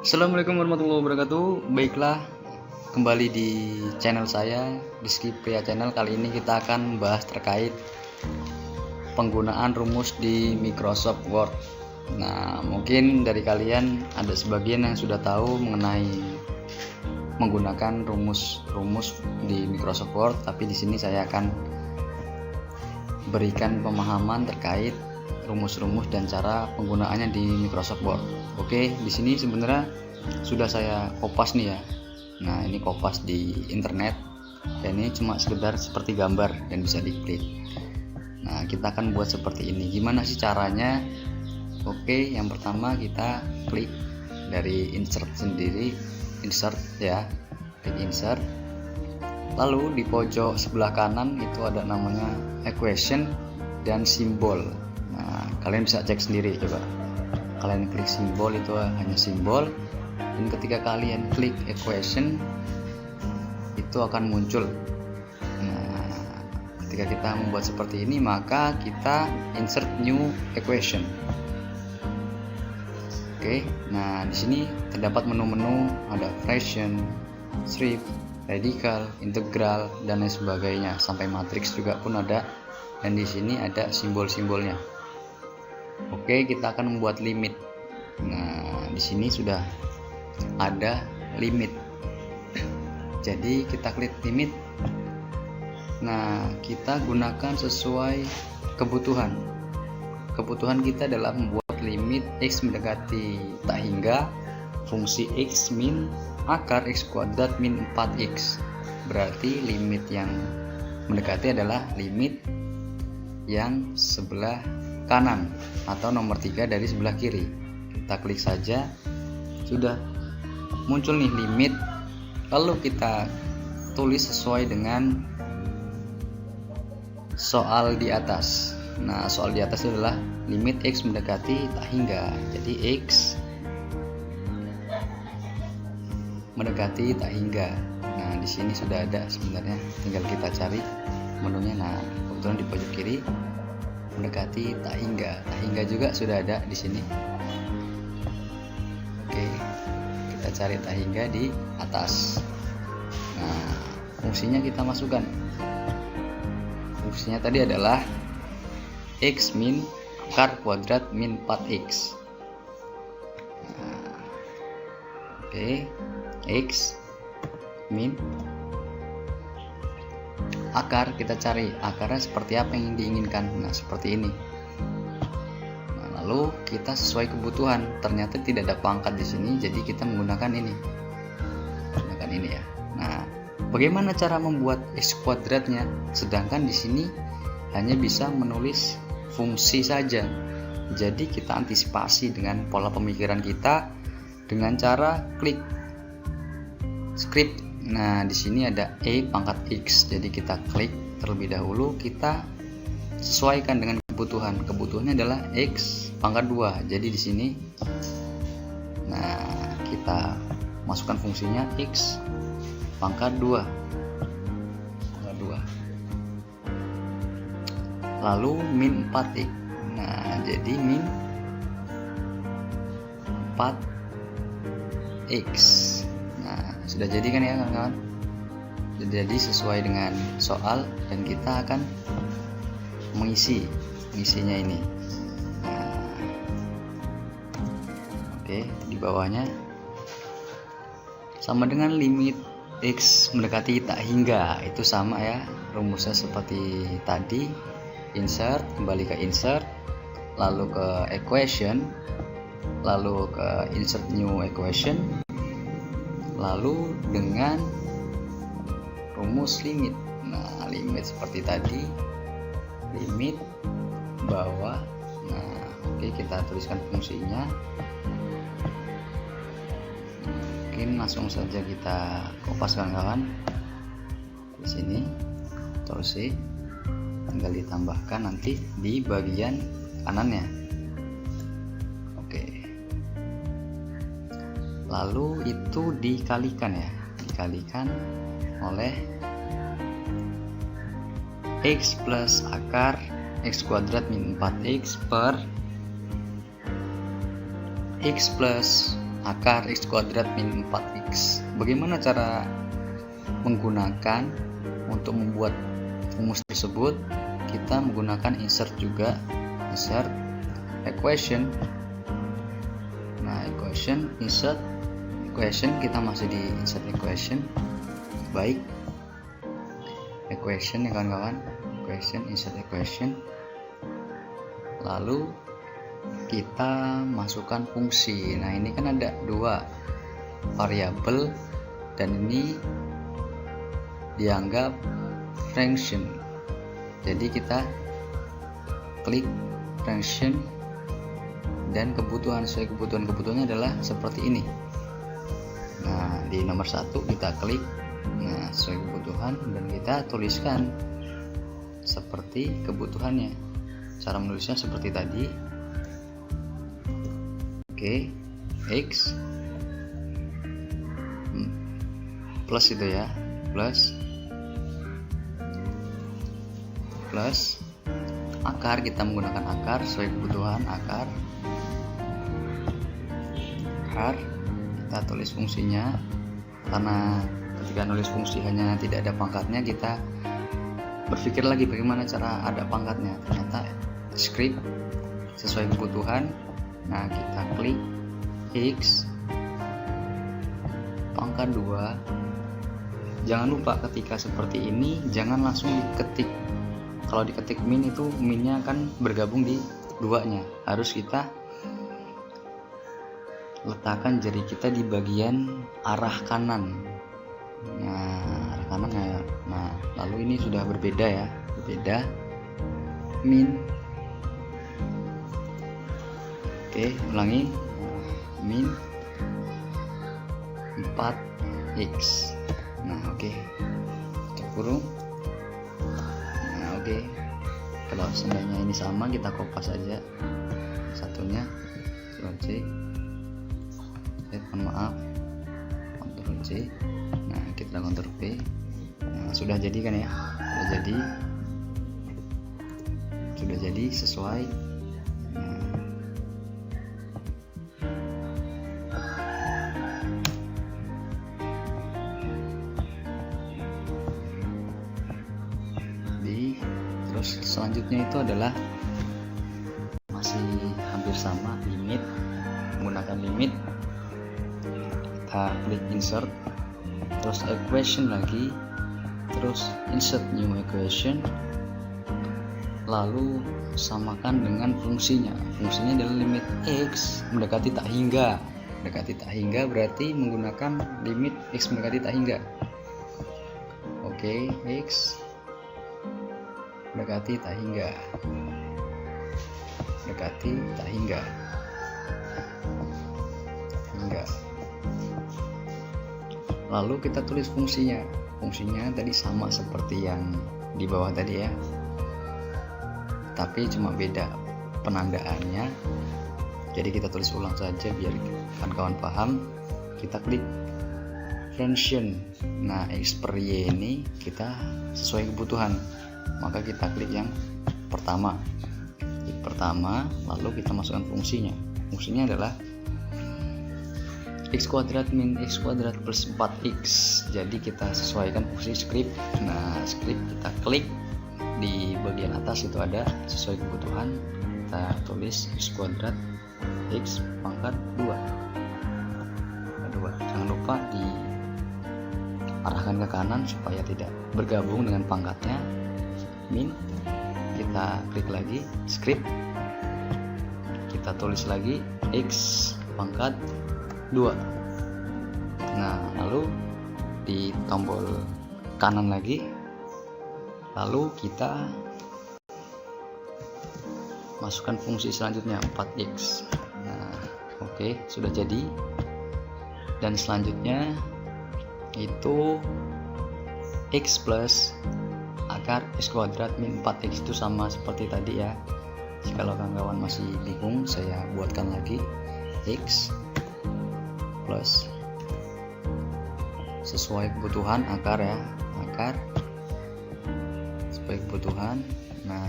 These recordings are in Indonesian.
Assalamualaikum warahmatullahi wabarakatuh. Baiklah, kembali di channel saya, Rizky Pria Channel. Kali ini kita akan bahas terkait penggunaan rumus di Microsoft Word. Nah, mungkin dari kalian ada sebagian yang sudah tahu mengenai menggunakan rumus-rumus di Microsoft Word, tapi di sini saya akan berikan pemahaman terkait rumus-rumus dan cara penggunaannya di Microsoft Word. Oke, di sini sebenarnya sudah saya kopas nih ya. Nah, ini kopas di internet dan ini cuma sekedar seperti gambar dan bisa diklik. Nah, kita akan buat seperti ini. Gimana sih caranya? Oke, yang pertama kita klik dari insert sendiri, insert ya, klik insert. Lalu di pojok sebelah kanan itu ada namanya equation dan simbol. Nah, kalian bisa cek sendiri, coba kalian klik simbol, itu hanya simbol, dan ketika kalian klik equation itu akan muncul. Nah, ketika kita membuat seperti ini, maka kita insert new equation. Oke, nah di sini terdapat menu-menu, ada fraction, strip, radical, integral, dan lain sebagainya, sampai matriks juga pun ada, dan di sini ada simbol-simbolnya. Oke, kita akan membuat limit. Nah, di sini sudah ada limit. Jadi kita klik limit. Nah, kita gunakan sesuai kebutuhan. Kebutuhan kita adalah membuat limit x mendekati tak hingga fungsi x min akar x kuadrat min 4x. Berarti limit yang mendekati adalah limit yang sebelah kanan atau nomor 3 dari sebelah kiri. Kita klik saja, sudah muncul nih limit. Lalu kita tulis sesuai dengan soal di atas. Nah, soal di atas adalah limit x mendekati tak hingga. Jadi x mendekati tak hingga. Nah, di sini sudah ada sebenarnya, tinggal kita cari menunya. Nah, kebetulan di pojok kiri mendekati tak hingga juga sudah ada di sini. Oke, kita cari tak hingga di atas. Nah, fungsinya kita masukkan. Fungsinya tadi adalah x min akar kuadrat min 4x. Nah, oke, x min akar, kita cari akarnya seperti apa yang diinginkan. Nah, seperti ini. Nah, lalu kita sesuai kebutuhan. Ternyata tidak ada pangkat di sini, jadi kita menggunakan ini. Menggunakan ini ya. Nah, bagaimana cara membuat x kuadratnya? Sedangkan di sini hanya bisa menulis fungsi saja. Jadi kita antisipasi dengan pola pemikiran kita dengan cara klik script. Nah, di sini ada e pangkat x, jadi kita klik terlebih dahulu, kita sesuaikan dengan kebutuhan. Kebutuhannya adalah x pangkat 2. Jadi di sini, nah, kita masukkan fungsinya x pangkat 2. Lalu min 4x. Nah, jadi min 4x. Nah, sudah jadi kan ya kawan-kawan? Jadi sesuai dengan soal, dan kita akan mengisinya ini. Nah, oke, di bawahnya sama dengan limit x mendekati tak hingga, itu sama ya rumusnya seperti tadi. Insert, kembali ke insert, lalu ke equation, lalu ke insert new equation, lalu dengan rumus limit. Nah, limit seperti tadi, limit bawah. Nah, oke, kita tuliskan fungsinya. Mungkin langsung saja kita kopas kawan-kawan. Di sini Ctrl C, tinggal ditambahkan nanti di bagian kanannya. Oke, lalu itu dikalikan ya, dikalikan oleh x plus akar x kuadrat min 4x per x plus akar x kuadrat min 4x. Bagaimana cara menggunakan untuk membuat rumus tersebut? Kita menggunakan insert juga, insert equation. Nah, equation, insert equation, kita masih di insert equation. Baik, equation ya kawan-kawan, equation, insert equation. Lalu kita masukkan fungsi. Nah, ini kan ada dua variabel dan ini dianggap function. Jadi kita klik function dan kebutuhan. Sesuai kebutuhannya adalah seperti ini. Nah, di nomor 1 kita klik, nah sesuai kebutuhan, dan kita tuliskan seperti kebutuhannya. Cara menulisnya seperti tadi. Oke, x plus itu ya, plus akar, kita menggunakan akar sesuai kebutuhan, akar kita tulis fungsinya. Karena ketika nulis fungsi hanya tidak ada pangkatnya, kita berpikir lagi bagaimana cara ada pangkatnya. Ternyata script sesuai kebutuhan. Nah, kita klik x pangkat 2. Jangan lupa ketika seperti ini jangan langsung diketik. Kalau diketik min, itu minnya akan bergabung di 2-nya. Harus kita letakkan jari kita di bagian arah kanan. Nah, arah kanan ya. Nah, lalu ini sudah berbeda ya, berbeda min. Oke, ulangi. Min 4x. Nah, oke. Tutup kurung. Nah, oke. Kalau seandainya ini sama, kita kopas saja satunya. Ctrl C. Mohon maaf. Ctrl C. Nah, kita Ctrl V. Nah, sudah jadi kan ya? Sudah jadi sesuai. Terus selanjutnya itu adalah masih hampir sama, limit. Menggunakan limit, kita klik insert, terus equation lagi, terus insert new equation, lalu samakan dengan fungsinya. Fungsinya adalah limit x mendekati tak hingga. Mendekati tak hingga berarti menggunakan limit x mendekati tak hingga. Oke, x mendekati tak hingga, mendekati tak hingga. Lalu kita tulis fungsinya. Fungsinya tadi sama seperti yang di bawah tadi ya, tapi cuma beda penandaannya. Jadi kita tulis ulang saja biar kawan-kawan paham. Kita klik function. Nah, x per y ini kita sesuai kebutuhan, maka kita klik yang pertama. Klik pertama, lalu kita masukkan fungsinya. Fungsinya adalah x kuadrat min x kuadrat plus 4x. Jadi kita sesuaikan fungsi script. Nah, script kita klik di bagian atas, itu ada sesuai kebutuhan. Kita tulis x kuadrat x pangkat 2. Jangan lupa diarahkan ke kanan supaya tidak bergabung dengan pangkatnya. Min, kita klik lagi script, kita tulis lagi x pangkat 2. Nah, lalu di tombol kanan lagi, lalu kita masukkan fungsi selanjutnya 4x. Nah, oke, sudah jadi. Dan selanjutnya itu x plus akar x kuadrat min 4x, itu sama seperti tadi ya. Kalau kawan-kawan masih bingung, saya buatkan lagi x plus sesuai kebutuhan akar ya, akar sesuai kebutuhan. Nah,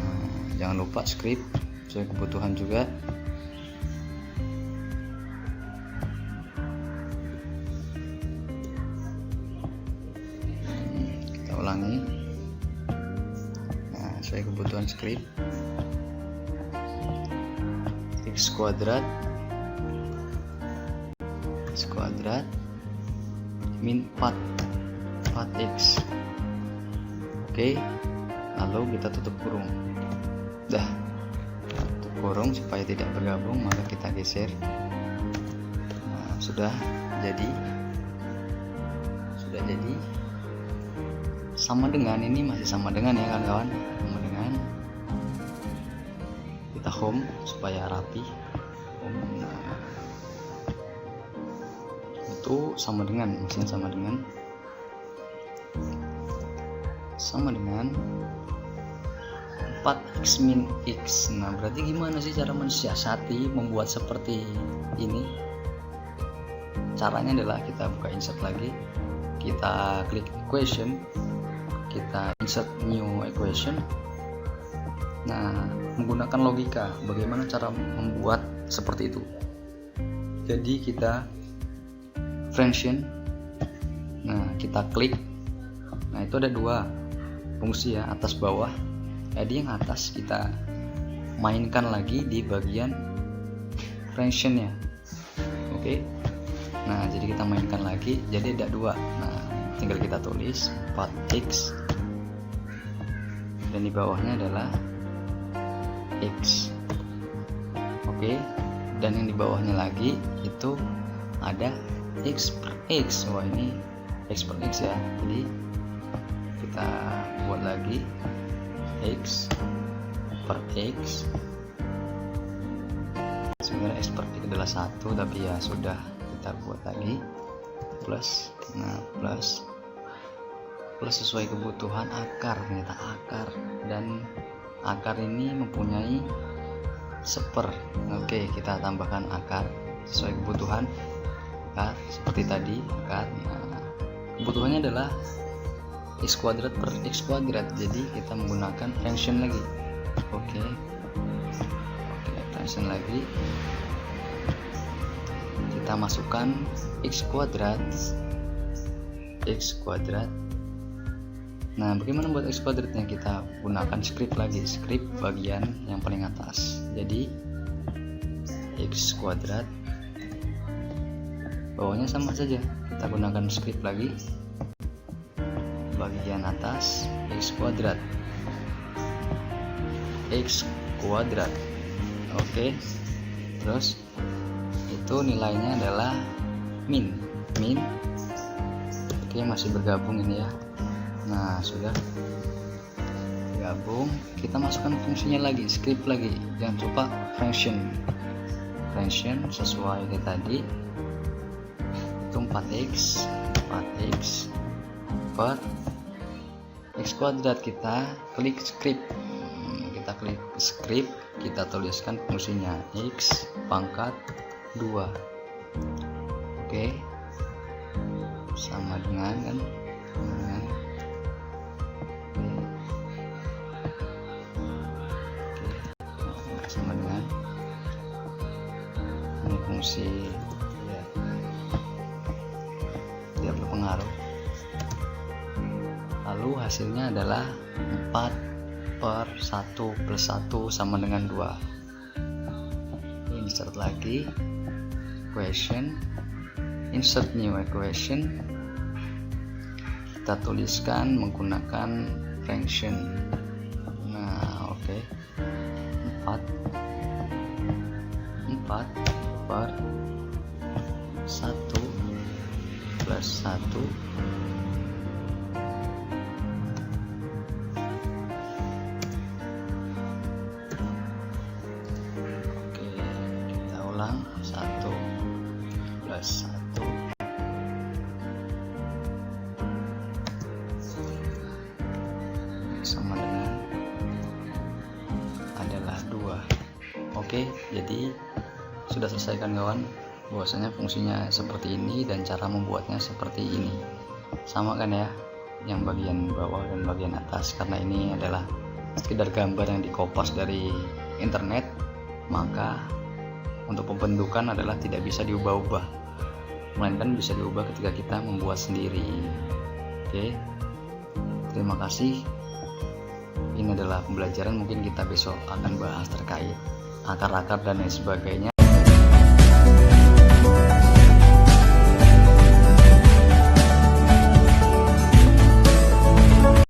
jangan lupa script sesuai kebutuhan juga. ulangi. Nah, sesuai kebutuhan script. X kuadrat min 4x. Oke, lalu kita tutup kurung. Dah, tutup kurung supaya tidak bergabung, maka kita geser. Nah, sudah jadi sama dengan ini, masih sama dengan ya kawan-kawan, sama dengan kita home supaya rapi. Nah, itu sama dengan, maksudnya sama dengan 4x min x. Nah, berarti gimana sih cara mensiasati membuat seperti ini? Caranya adalah kita buka insert lagi, kita klik equation, kita insert new equation. Nah, menggunakan logika bagaimana cara membuat seperti itu. Jadi kita function, nah kita klik. Nah, itu ada dua fungsi ya, atas bawah. Jadi yang atas kita mainkan lagi di bagian functionnya. Oke. Nah, jadi kita mainkan lagi, jadi ada dua. Nah, tinggal kita tulis 4x dan di bawahnya adalah x. Oke, dan yang di bawahnya lagi itu ada x per x. Wah, ini x per x ya, jadi kita buat lagi x per x. Sebenarnya x per x adalah 1, tapi ya sudah, kita buat lagi plus. Nah, plus sesuai kebutuhan akar, ternyata akar, dan akar ini mempunyai seper. Oke, kita tambahkan akar sesuai kebutuhan akar seperti tadi akar. Nah, kebutuhannya adalah x kuadrat per x kuadrat, jadi kita menggunakan function lagi. Oke, function lagi, kita masukkan x kuadrat. Nah, bagaimana buat x kuadratnya? Kita gunakan script lagi, script bagian yang paling atas. Jadi x kuadrat, bawahnya sama saja, kita gunakan script lagi, bagian atas x kuadrat. Oke, terus itu nilainya adalah min. Oke, masih bergabung ini ya. Nah, sudah bergabung, kita masukkan fungsinya lagi, script lagi, jangan lupa function sesuai kayak tadi, itu 4x per x kuadrat. Kita klik script, kita tuliskan fungsinya x pangkat 2. Oke, sama dengan kan, sama dengan ini fungsi ya, tidak berpengaruh. Lalu hasilnya adalah 4 per 1 plus 1 sama dengan 2. Insert lagi equation, insert new equation, kita tuliskan menggunakan function. Nah, oke, 4 per 1 plus 1 1 plus 1 sama dengan adalah 2. Oke, jadi sudah selesai kan kawan, bahwasanya fungsinya seperti ini dan cara membuatnya seperti ini. Sama kan ya, yang bagian bawah dan bagian atas, karena ini adalah sekedar gambar yang dikopas dari internet, maka untuk pembentukan adalah tidak bisa diubah-ubah, melainkan bisa diubah ketika kita membuat sendiri. Oke, Terima kasih. Ini adalah pembelajaran, mungkin kita besok akan bahas terkait akar-akar dan lain sebagainya.